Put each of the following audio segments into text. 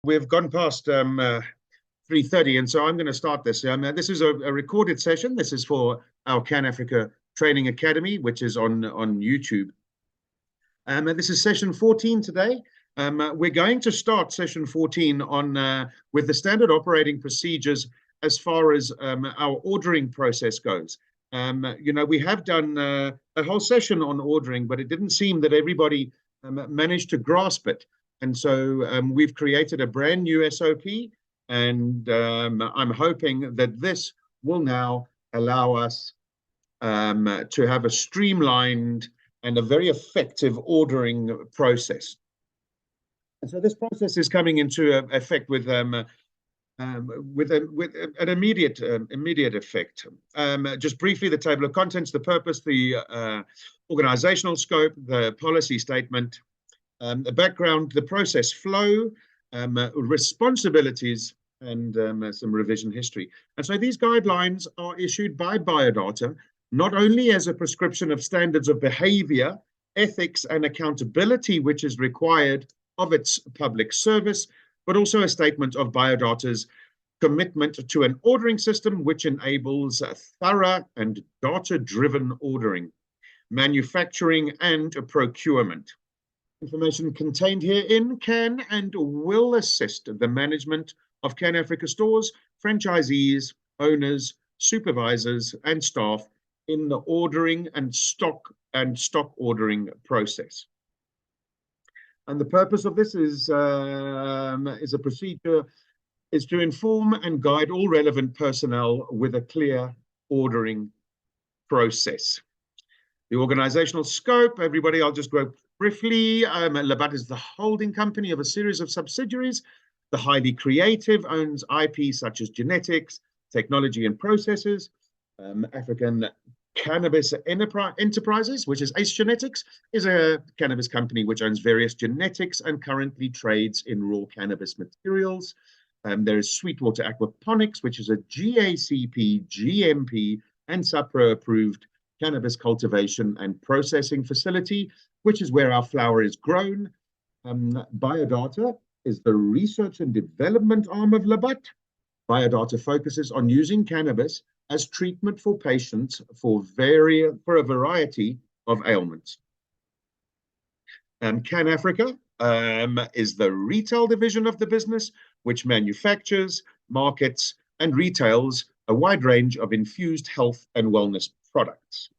We've gone past 3:30, and so I'm going to start this. This is a recorded session. This is for our Cannafrica Training Academy, which is on YouTube. This is session 14 today. We're going to start session 14 on with the standard operating procedures as far as our ordering process goes. We have done a whole session on ordering, but it didn't seem that everybody managed to grasp it. And so we've created a brand new SOP, and I'm hoping that this will now allow us to have a streamlined and a very effective ordering process. And so this process is coming into effect with an immediate effect. Just briefly, the table of contents, the purpose, the organizational scope, the policy statement, the background, the process flow, responsibilities, and some revision history. And so these guidelines are issued by Biodata, not only as a prescription of standards of behavior, ethics, and accountability, which is required of its public service, but also a statement of Biodata's commitment to an ordering system which enables thorough and data-driven ordering, manufacturing, and procurement. Information contained herein can and will assist the management of Cannafrica stores, franchisees, owners, supervisors, and staff in the ordering and stock ordering process. And the purpose of this is a procedure is to inform and guide all relevant personnel with a clear ordering process. The organizational scope, everybody, I'll just go briefly. Labat is the holding company of a series of subsidiaries. The highly creative owns IP such as genetics, technology, and processes. African Cannabis Enterprises, which is Ace Genetics, is a cannabis company which owns various genetics and currently trades in raw cannabis materials. There is Sweetwater Aquaponics, which is a GACP, GMP, and SAPRA-approved cannabis cultivation and processing facility, which is where our flower is grown. Biodata is the research and development arm of Labat. Biodata focuses on using cannabis as treatment for patients for a variety of ailments. Cannafrica is the retail division of the business, which manufactures, markets, and retails a wide range of infused health and wellness products.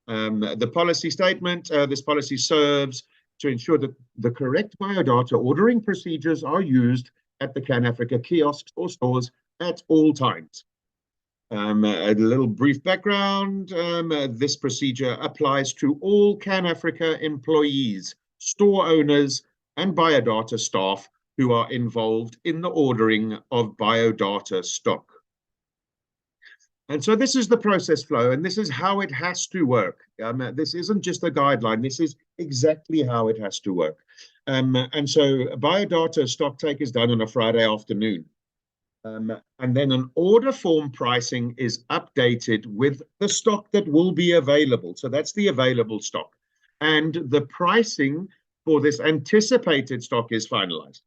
The policy statement, this policy serves to ensure that the correct Biodata ordering procedures are used at the Cannafrica kiosks or stores at all times. A little brief background, this procedure applies to all Cannafrica employees, store owners, and Biodata staff who are involved in the ordering of Biodata stock. And so this is the process flow, and this is how it has to work. This isn't just a guideline, this is exactly how it has to work. And so Biodata stock take is done on a Friday afternoon. And then an order form pricing is updated with the stock that will be available. So that's the available stock. And the pricing for this anticipated stock is finalized.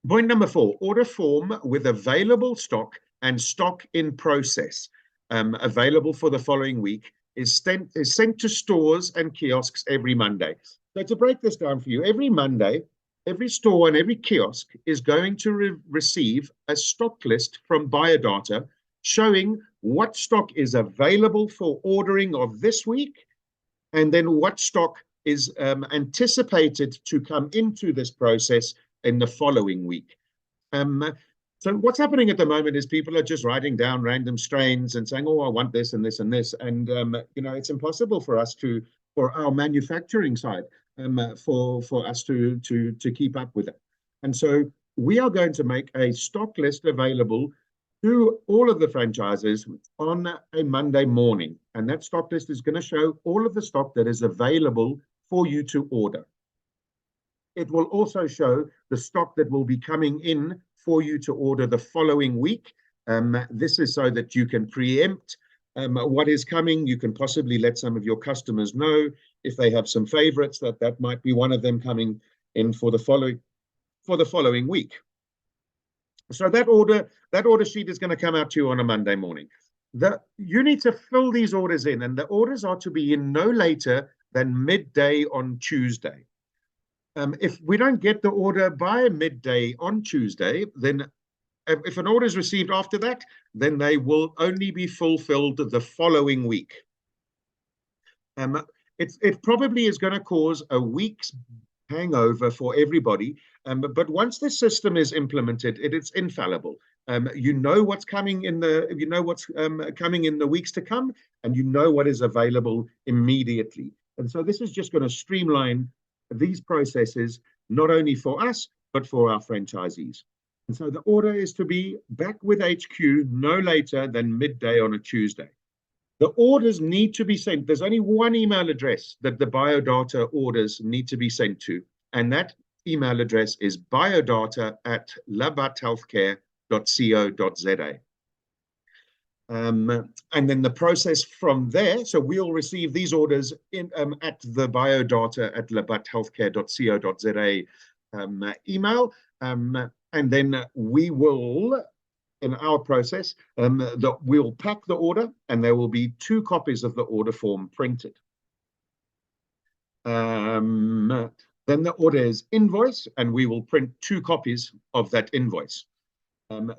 Point number 4, order form with available stock and stock in process available for the following week is sent to stores and kiosks every Monday. So to break this down for you, every Monday, every store and every kiosk is going to receive a stock list from Biodata showing what stock is available for ordering of this week, and then what stock is anticipated to come into this process in the following week. So what's happening at the moment is people are just writing down random strains and saying, oh, I want this and this and this. And, it's impossible for us for our manufacturing side, for us to keep up with it. And so we are going to make a stock list available to all of the franchises on a Monday morning. And that stock list is going to show all of the stock that is available for you to order. It will also show the stock that will be coming in for you to order the following week. This is so that you can preempt what is coming. You can possibly let some of your customers know if they have some favorites that might be one of them coming in for the for the following week. So that order sheet is going to come out to you on a Monday morning. You need to fill these orders in, and the orders are to be in no later than midday on Tuesday. If we don't get the order by midday on Tuesday, then if an order is received after that, then they will only be fulfilled the following week. It probably is going to cause a week's hangover for everybody, but once the system is implemented, it's infallible. You know what's coming in the coming in the weeks to come, and you know what is available immediately. And so this is just going to streamline these processes, not only for us, but for our franchisees. And so the order is to be back with HQ no later than midday on a Tuesday. The orders need to be sent. There's only one email address that the biodata orders need to be sent to, and that email address is biodata@labathealthcare.co.za. And then the process from there, so we'll receive these orders at the biodata@labathealthcare.co.za email, and then we will, in our process, we'll pack the order, and there will be 2 copies of the order form printed. Then the order is invoice, and we will print 2 copies of that invoice.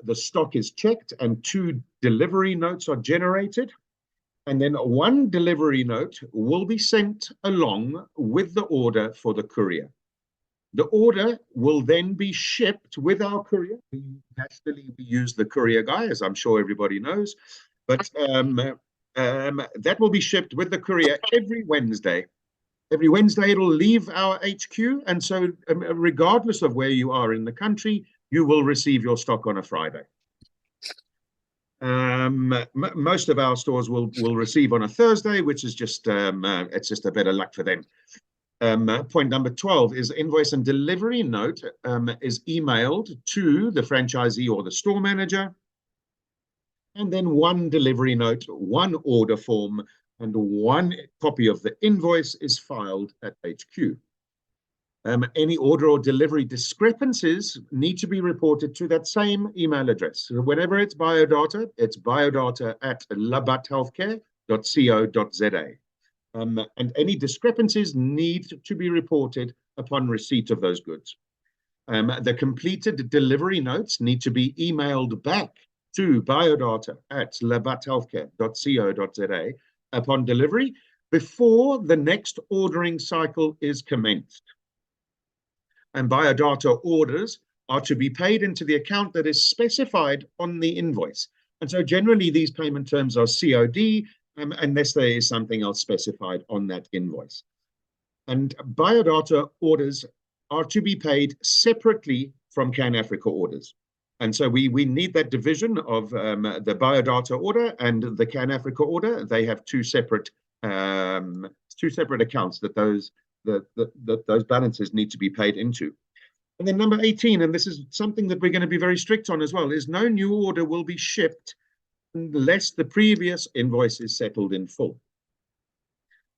The stock is checked, and 2 delivery notes are generated, and then 1 delivery note will be sent along with the order for the courier. The order will then be shipped with our courier. Naturally, we use the courier guy, as I'm sure everybody knows, but that will be shipped with the courier every Wednesday. Every Wednesday, it'll leave our HQ, and so regardless of where you are in the country, you will receive your stock on a Friday. Most of our stores will receive on a Thursday, which is just it's just a bit of luck for them. Point number 12 is invoice and delivery note is emailed to the franchisee or the store manager, and then 1 delivery note, 1 order form, and 1 copy of the invoice is filed at HQ. Any order or delivery discrepancies need to be reported to that same email address. So whenever it's biodata, it's biodata@labathealthcare.co.za. And any discrepancies need to be reported upon receipt of those goods. The completed delivery notes need to be emailed back to biodata@labathealthcare.co.za upon delivery before the next ordering cycle is commenced. And biodata orders are to be paid into the account that is specified on the invoice. And so generally these payment terms are COD, unless there is something else specified on that invoice. And biodata orders are to be paid separately from Cannafrica orders. And so we need that division of the biodata order and the Cannafrica order. They have 2 separate accounts that those balances need to be paid into. And then number 18, and this is something that we're going to be very strict on as well, is no new order will be shipped unless the previous invoice is settled in full.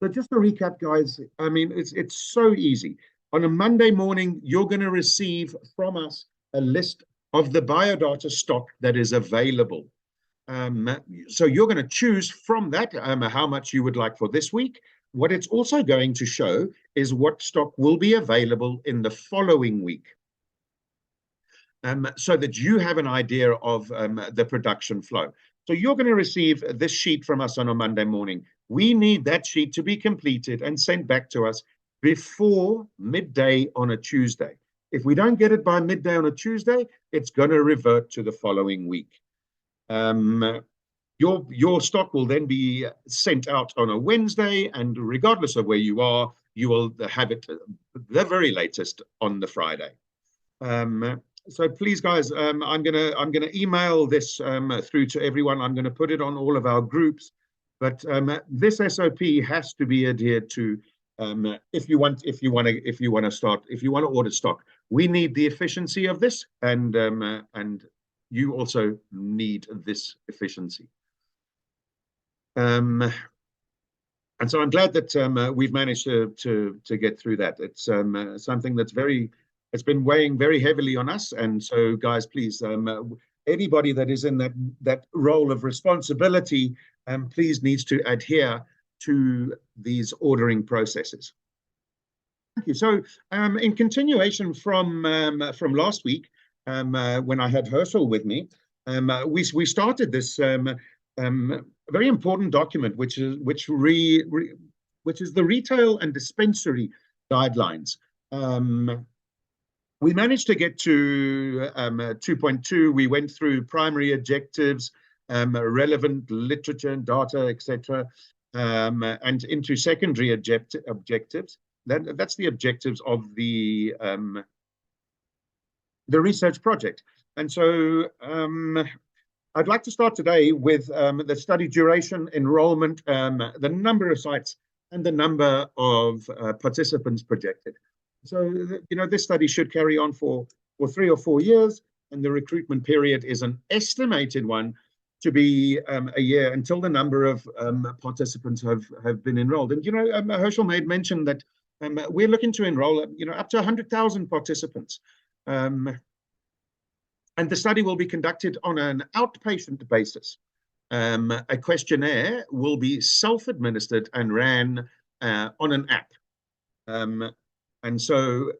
So just to recap, guys, I mean, it's so easy. On a Monday morning, you're going to receive from us a list of the biodata stock that is available. So you're going to choose from that how much you would like for this week. What it's also going to show is what stock will be available in the following week, so that you have an idea of the production flow. So you're going to receive this sheet from us on a Monday morning. We need that sheet to be completed and sent back to us before midday on a Tuesday. If we don't get it by midday on a Tuesday, it's going to revert to the following week. Your stock will then be sent out on a Wednesday, and regardless of where you are, you will have it the very latest on the Friday. So please, guys, I'm gonna email this through to everyone. I'm going to put it on all of our groups, but this SOP has to be adhered to if you want to order stock. We need the efficiency of this, and you also need this efficiency. And so I'm glad that we've managed to get through that. It's something that's very it's been weighing very heavily on us. And so, guys, please, anybody that is in that role of responsibility, please needs to adhere to these ordering processes. Thank you. So, in continuation from last week, when I had Herschel with me, we started this very important document, which is the retail and dispensary guidelines. We managed to get to 2.2. We went through primary objectives, relevant literature and data, etc., and into secondary objectives. That's the objectives of the research project. And so I'd like to start today with the study duration, enrollment, the number of sites, and the number of participants projected. So, this study should carry on for 3 or 4 years, and the recruitment period is an estimated one to be a year until the number of participants have been enrolled. And, Herschel made mention that we're looking to enroll, up to 100,000 participants. And the study will be conducted on an outpatient basis. A questionnaire will be self-administered and ran on an app. And so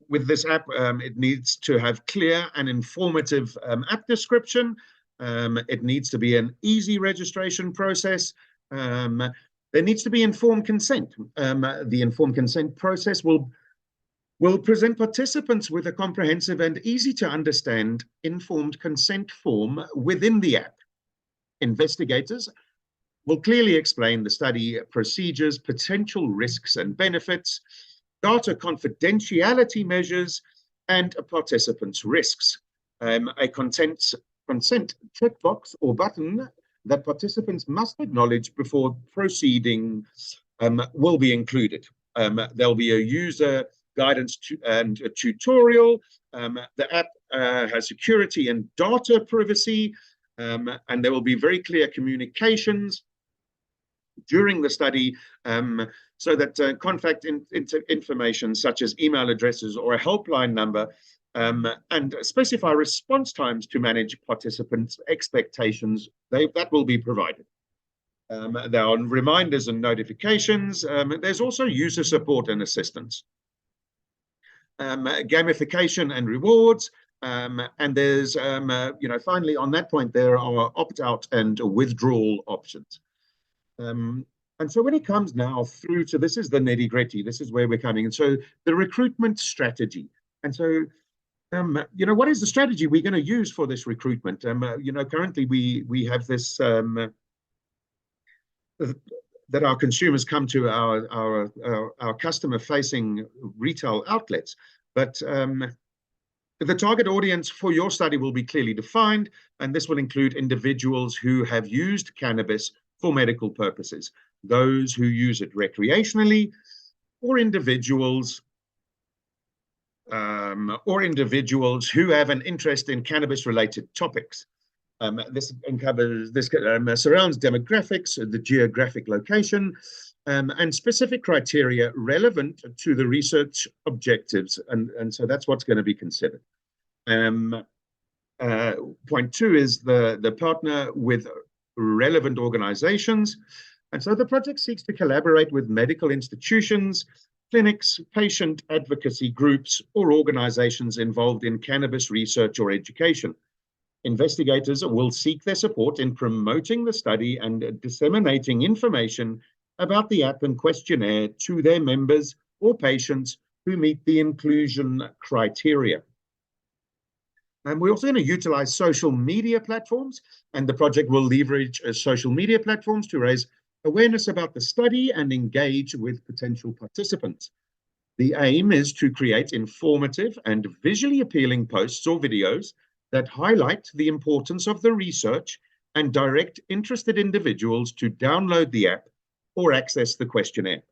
with this app, it needs to have clear and informative app description. It needs to be an easy registration process. There needs to be informed consent. The informed consent process will present participants with a comprehensive and easy to understand informed consent form within the app. Investigators will clearly explain the study procedures, potential risks and benefits, data confidentiality measures, and participants' risks. A consent checkbox or button that participants must acknowledge before proceeding will be included. There'll be a user guidance and a tutorial. The app has security and data privacy, and there will be very clear communications during the study, so that contact information such as email addresses or a helpline number, and specify response times to manage participants' expectations, that will be provided. There are reminders and notifications. There's also user support and assistance. Gamification and rewards. And there's, finally, on that point, there are opt-out and withdrawal options. And so when it comes now through to, this is the nitty-gritty, this is where we're coming. And so the recruitment strategy. And so, what is the strategy we're going to use for this recruitment? Currently we have this, that our consumers come to our customer-facing retail outlets. But the target audience for your study will be clearly defined, and this will include individuals who have used cannabis for medical purposes, those who use it recreationally, or individuals who have an interest in cannabis-related topics. This surrounds demographics, the geographic location, and specific criteria relevant to the research objectives, and so that's what's going to be considered. Point 2 is the partner with relevant organizations, and so the project seeks to collaborate with medical institutions, clinics, patient advocacy groups, or organizations involved in cannabis research or education. Investigators will seek their support in promoting the study and disseminating information about the app and questionnaire to their members or patients who meet the inclusion criteria. And we're also going to utilize social media platforms, and the project will leverage social media platforms to raise awareness about the study and engage with potential participants. The aim is to create informative and visually appealing posts or videos that highlight the importance of the research and direct interested individuals to download the app or access the questionnaire.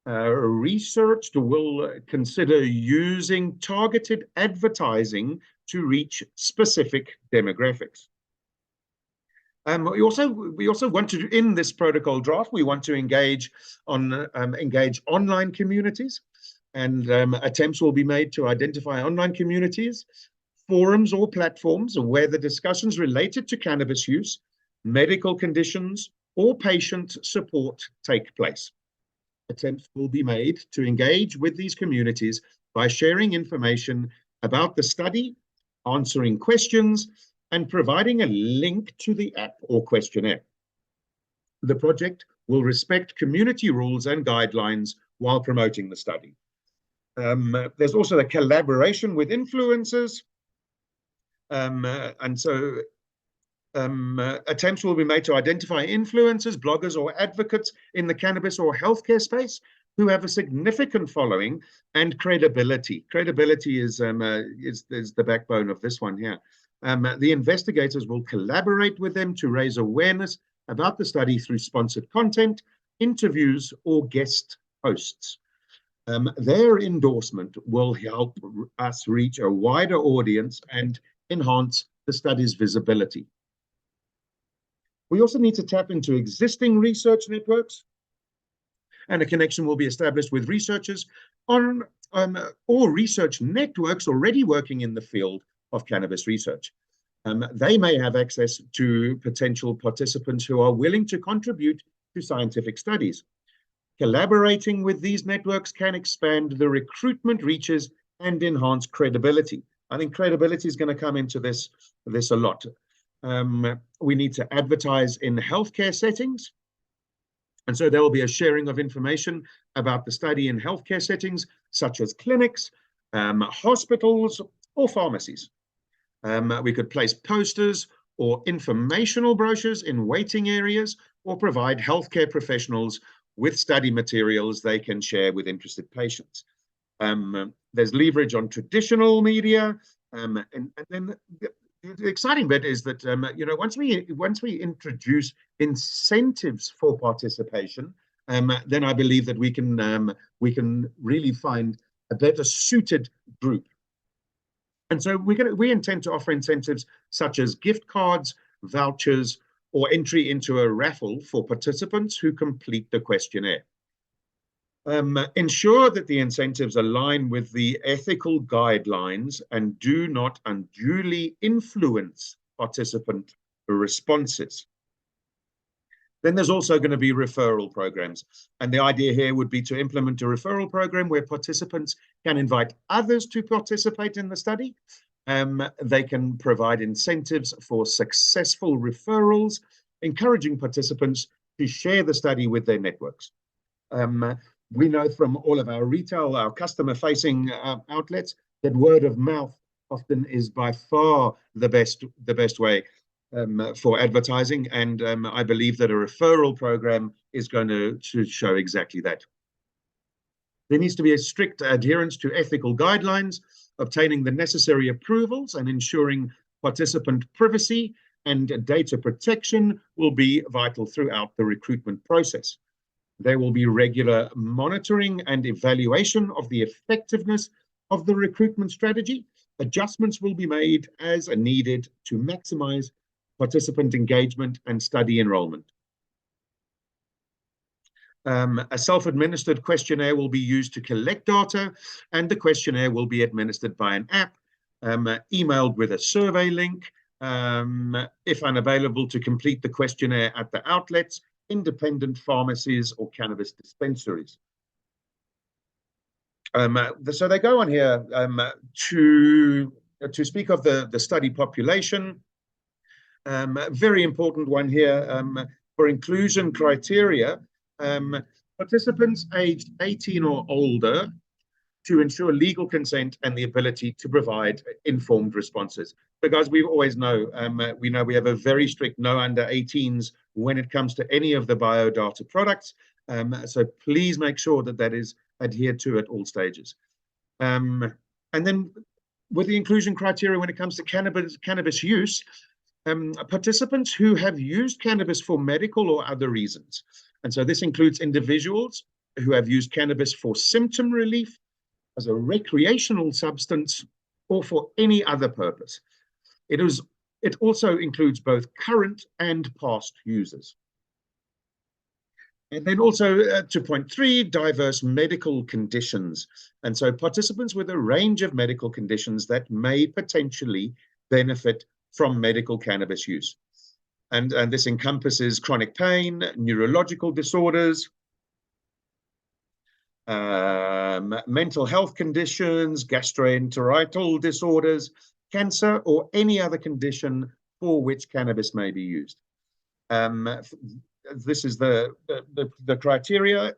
Research will consider using targeted advertising to reach specific demographics. We also want to, in this protocol draft, we want to engage online communities. and attempts will be made to identify online communities, forums or platforms where the discussions related to cannabis use, medical conditions, or patient support take place. Attempts will be made to engage with these communities by sharing information about the study, answering questions, and providing a link to the app or questionnaire. The project will respect community rules and guidelines while promoting the study. There's also the collaboration with influencers. Attempts will be made to identify influencers, bloggers, or advocates in the cannabis or healthcare space who have a significant following and credibility. Credibility is the backbone of this one here. The investigators will collaborate with them to raise awareness about the study through sponsored content, interviews, or guest posts. Their endorsement will help us reach a wider audience and enhance the study's visibility. We also need to tap into existing research networks, and a connection will be established with researchers on or research networks already working in the field of cannabis research. They may have access to potential participants who are willing to contribute to scientific studies. Collaborating with these networks can expand the recruitment reaches and enhance credibility. I think credibility is going to come into this a lot. We need to advertise in healthcare settings. And so there will be a sharing of information about the study in healthcare settings, such as clinics, hospitals, or pharmacies. We could place posters or informational brochures in waiting areas, or provide healthcare professionals with study materials they can share with interested patients. There's leverage on traditional media, and then the exciting bit is that once we introduce incentives for participation, then I believe that we can really find a better suited group. And so we intend to offer incentives such as gift cards, vouchers, or entry into a raffle for participants who complete the questionnaire. Ensure that the incentives align with the ethical guidelines and do not unduly influence participant responses. Then there's also going to be referral programs. And the idea here would be to implement a referral program where participants can invite others to participate in the study. They can provide incentives for successful referrals, encouraging participants to share the study with their networks. We know from all of our retail, our customer-facing outlets, that word of mouth often is by far the best way for advertising, and I believe that a referral program is going to show exactly that. There needs to be a strict adherence to ethical guidelines, obtaining the necessary approvals, and ensuring participant privacy and data protection will be vital throughout the recruitment process. There will be regular monitoring and evaluation of the effectiveness of the recruitment strategy. Adjustments will be made as needed to maximize participant engagement and study enrollment. A self-administered questionnaire will be used to collect data, and the questionnaire will be administered by an app, emailed with a survey link, if unavailable, to complete the questionnaire at the outlets, independent pharmacies, or cannabis dispensaries. So they go on here to speak of the study population. Very important one here for inclusion criteria. Participants aged 18 or older to ensure legal consent and the ability to provide informed responses. Because we always know, we have a very strict no under 18s when it comes to any of the biodata products. So please make sure that is adhered to at all stages. And then with the inclusion criteria when it comes to cannabis use, participants who have used cannabis for medical or other reasons. And so this includes individuals who have used cannabis for symptom relief, as a recreational substance, or for any other purpose. It also includes both current and past users. And then also to point 3, diverse medical conditions. And so participants with a range of medical conditions that may potentially benefit from medical cannabis use. And this encompasses chronic pain, neurological disorders, mental health conditions, gastroenteritis disorders, cancer, or any other condition for which cannabis may be used. This is the criteria.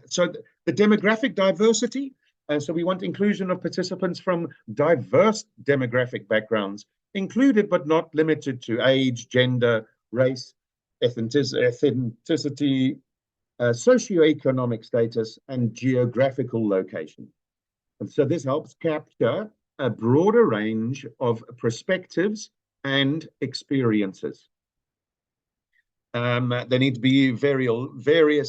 So the demographic diversity. So we want inclusion of participants from diverse demographic backgrounds, included but not limited to age, gender, race, ethnicity, socioeconomic status, and geographical location. And so this helps capture a broader range of perspectives and experiences. There need to be varied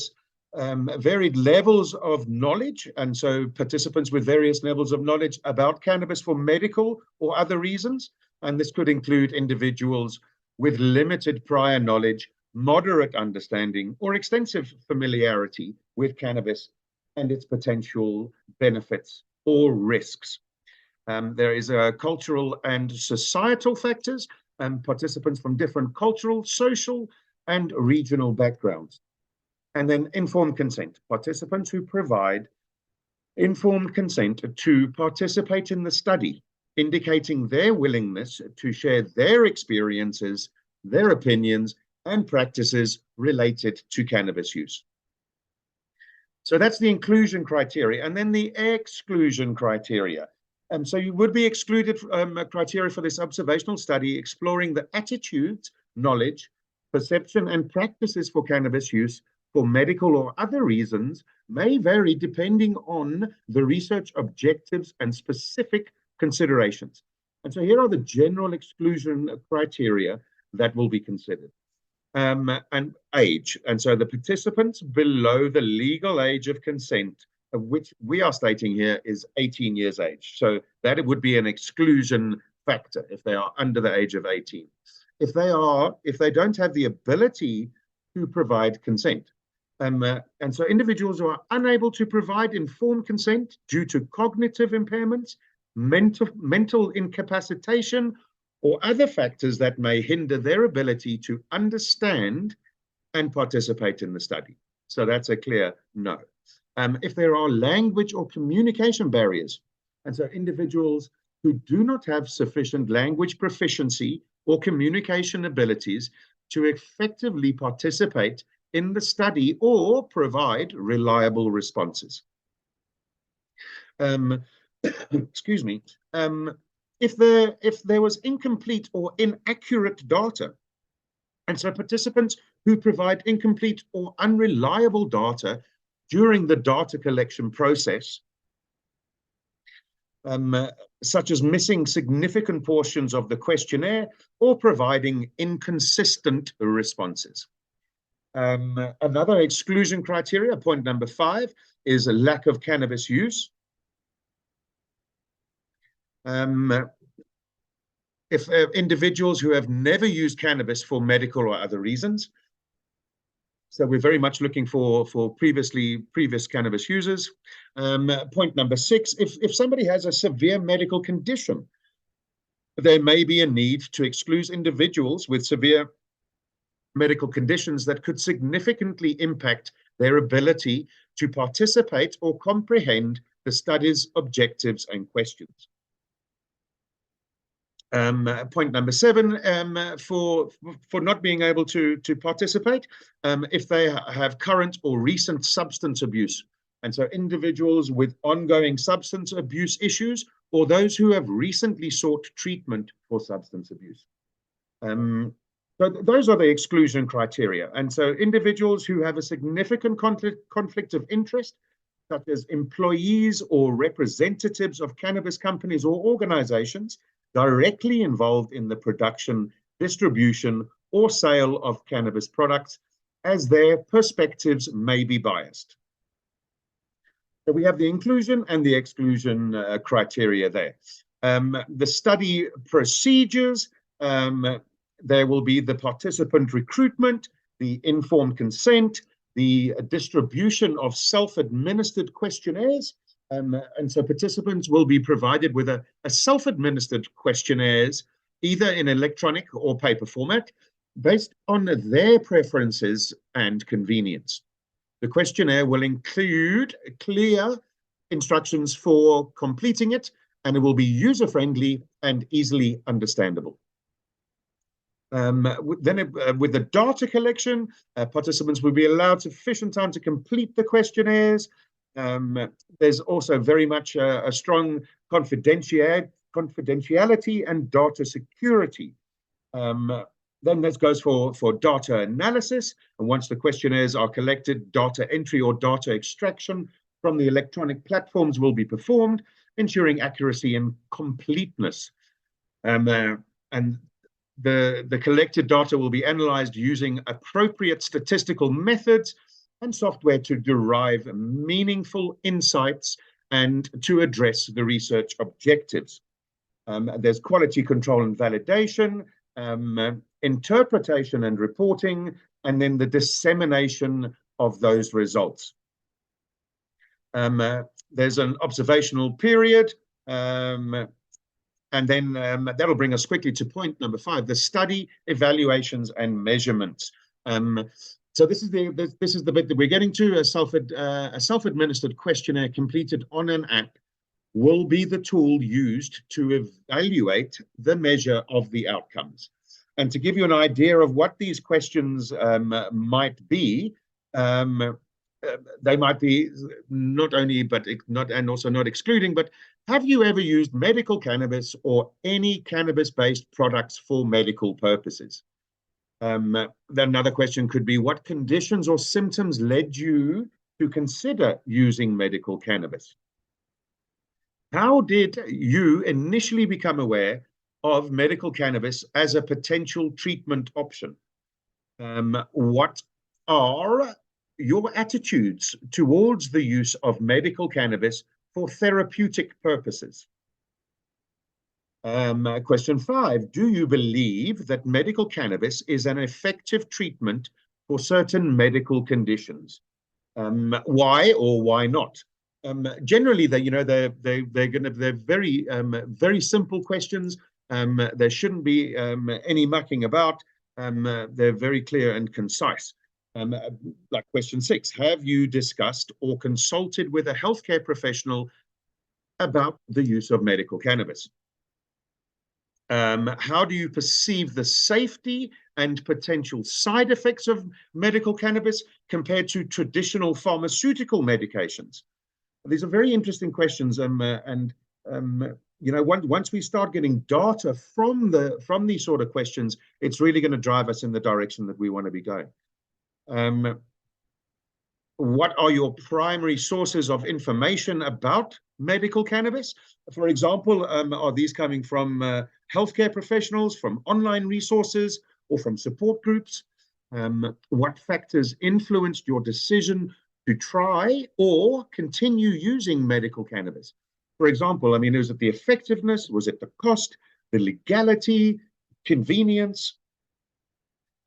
levels of knowledge, and so participants with various levels of knowledge about cannabis for medical or other reasons. And this could include individuals with limited prior knowledge, moderate understanding, or extensive familiarity with cannabis and its potential benefits or risks. There is cultural and societal factors, and participants from different cultural, social, and regional backgrounds. And then informed consent, participants who provide informed consent to participate in the study, indicating their willingness to share their experiences, their opinions, and practices related to cannabis use. So that's the inclusion criteria. And then the exclusion criteria. So you would be excluded criteria for this observational study exploring the attitudes, knowledge, perception, and practices for cannabis use for medical or other reasons may vary depending on the research objectives and specific considerations. And so here are the general exclusion criteria that will be considered. And age. And so the participants below the legal age of consent, of which we are stating here is 18 years age. So that it would be an exclusion factor if they are under the age of 18. If they don't have the ability to provide consent. And so individuals who are unable to provide informed consent due to cognitive impairments, mental incapacitation, or other factors that may hinder their ability to understand and participate in the study. So that's a clear no. If there are language or communication barriers, and so individuals who do not have sufficient language proficiency or communication abilities to effectively participate in the study or provide reliable responses. Excuse me. If there was incomplete or inaccurate data, and so participants who provide incomplete or unreliable data during the data collection process, such as missing significant portions of the questionnaire or providing inconsistent responses. Another exclusion criteria, point number 5, is a lack of cannabis use. If individuals who have never used cannabis for medical or other reasons. So we're very much looking for previous cannabis users. Point number 6, if somebody has a severe medical condition, there may be a need to exclude individuals with severe medical conditions that could significantly impact their ability to participate or comprehend the study's objectives and questions. Point number 7, for not being able to participate, if they have current or recent substance abuse. And so individuals with ongoing substance abuse issues or those who have recently sought treatment for substance abuse. So those are the exclusion criteria. And so individuals who have a significant conflict of interest, such as employees or representatives of cannabis companies or organizations directly involved in the production, distribution, or sale of cannabis products, as their perspectives may be biased. So we have the inclusion and the exclusion criteria there. The study procedures, there will be the participant recruitment, the informed consent, the distribution of self-administered questionnaires. And so participants will be provided with a self-administered questionnaires, either in electronic or paper format, based on their preferences and convenience. The questionnaire will include clear instructions for completing it, and it will be user-friendly and easily understandable. With the data collection, participants will be allowed sufficient time to complete the questionnaires. There's also very much a strong confidentiality and data security. Then this goes for data analysis. And once the questionnaires are collected, data entry or data extraction from the electronic platforms will be performed, ensuring accuracy and completeness. And the collected data will be analyzed using appropriate statistical methods and software to derive meaningful insights and to address the research objectives. There's quality control and validation, interpretation and reporting, and then the dissemination of those results. There's an observational period, and then that'll bring us quickly to point number 5, the study, evaluations, and measurements. So this is the bit that we're getting to. A self-administered questionnaire completed on an app will be the tool used to evaluate the measure of the outcomes. And to give you an idea of what these questions might be, they might be not only, but not, and also not excluding, but have you ever used medical cannabis or any cannabis-based products for medical purposes? Another question could be, what conditions or symptoms led you to consider using medical cannabis? How did you initially become aware of medical cannabis as a potential treatment option? What are your attitudes towards the use of medical cannabis for therapeutic purposes? Question 5, do you believe that medical cannabis is an effective treatment for certain medical conditions? Why or why not? Generally, they're very simple questions. There shouldn't be any mucking about. They're very clear and concise. Like question 6, have you discussed or consulted with a healthcare professional about the use of medical cannabis? How do you perceive the safety and potential side effects of medical cannabis compared to traditional pharmaceutical medications? These are very interesting questions, once we start getting data from these sort of questions, it's really going to drive us in the direction that we want to be going. What are your primary sources of information about medical cannabis? For example, are these coming from healthcare professionals, from online resources, or from support groups? What factors influenced your decision to try or continue using medical cannabis? For example, was it the effectiveness? Was it the cost, the legality, convenience?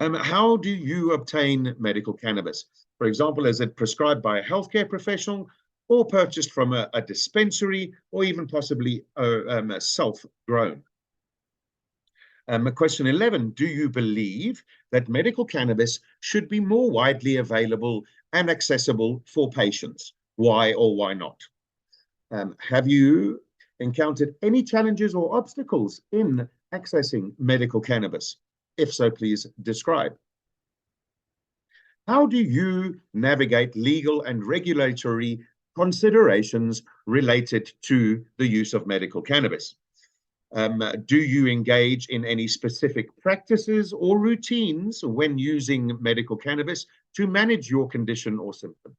How do you obtain medical cannabis? For example, is it prescribed by a healthcare professional or purchased from a dispensary or even possibly self-grown? Question 11, do you believe that medical cannabis should be more widely available and accessible for patients? Why or why not? Have you encountered any challenges or obstacles in accessing medical cannabis? If so, please describe. How do you navigate legal and regulatory considerations related to the use of medical cannabis? Do you engage in any specific practices or routines when using medical cannabis to manage your condition or symptom?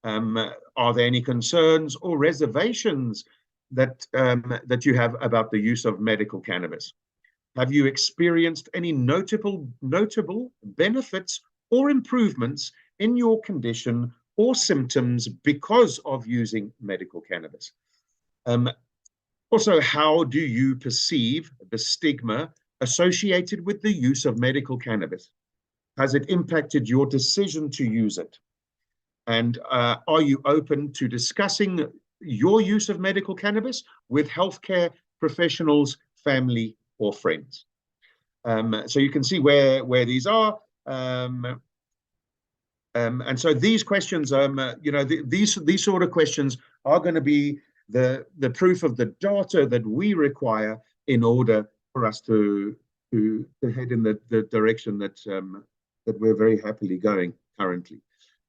Are there any concerns or reservations that you have about the use of medical cannabis? Have you experienced any notable benefits or improvements in your condition or symptoms because of using medical cannabis? Also, how do you perceive the stigma associated with the use of medical cannabis? Has it impacted your decision to use it? And are you open to discussing your use of medical cannabis with healthcare professionals, family, or friends? So you can see where these are. And so these questions, these sort of questions are going to be the proof of the data that we require in order for us to head in the direction that we're very happily going currently.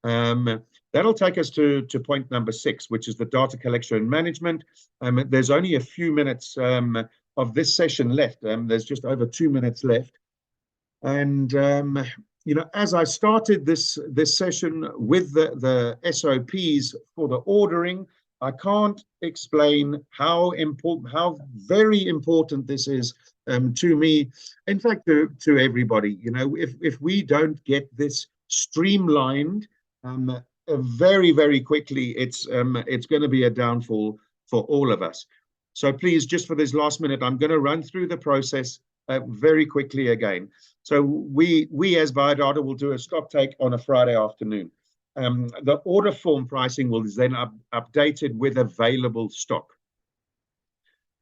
That'll take us to point number 6, which is the data collection and management. There's only a few minutes of this session left. There's just over 2 minutes left. And as I started this session with the SOPs for the ordering, I can't explain how very important this is to me. In fact, to everybody. If we don't get this streamlined very, very quickly, it's going to be a downfall for all of us. So please, just for this last minute, I'm going to run through the process very quickly again. So we as Biodata will do a stock take on a Friday afternoon. The order form pricing will then updated with available stock.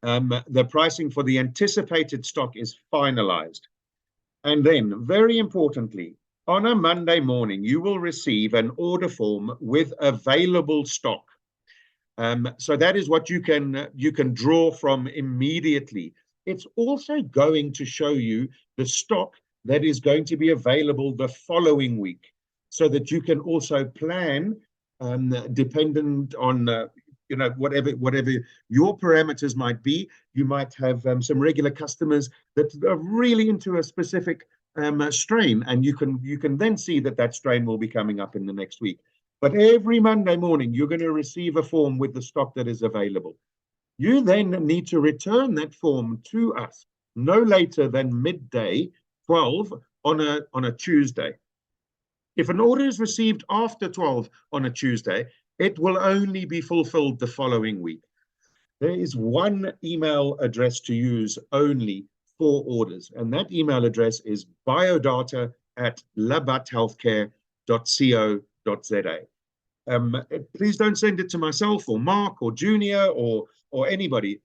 The pricing for the anticipated stock is finalized. And then, very importantly, on a Monday morning, you will receive an order form with available stock. So that is what you can draw from immediately. It's also going to show you the stock that is going to be available the following week, so that you can also plan dependent on whatever your parameters might be. You might have some regular customers that are really into a specific strain, and you can then see that strain will be coming up in the next week. But every Monday morning, you're going to receive a form with the stock that is available. You then need to return that form to us no later than midday 12 on a Tuesday. If an order is received after 12 on a Tuesday, it will only be fulfilled the following week. There is one email address to use only for orders, and that email address is biodata@labathealthcare.co.za. Please don't send it to myself or Mark or Junior or anybody.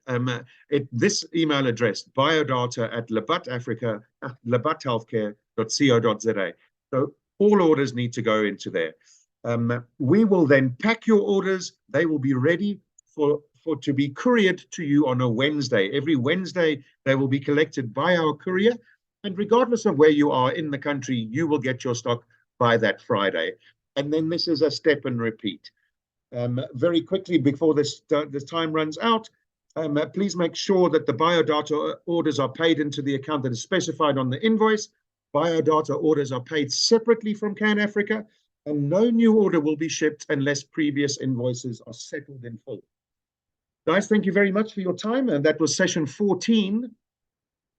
This email address, biodata@labathealthcare.co.za. So all orders need to go into there. We will then pack your orders. They will be ready to be couriered to you on a Wednesday. Every Wednesday, they will be collected by our courier. And regardless of where you are in the country, you will get your stock by that Friday. And then this is a step and repeat. Very quickly, before this time runs out, please make sure that the Biodata orders are paid into the account that is specified on the invoice. Biodata orders are paid separately from Cannafrica, and no new order will be shipped unless previous invoices are settled in full. Guys, thank you very much for your time. And that was session 14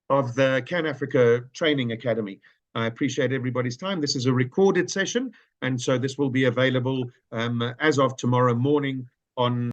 of the Cannafrica Training Academy. I appreciate everybody's time. This is a recorded session, and so this will be available as of tomorrow morning on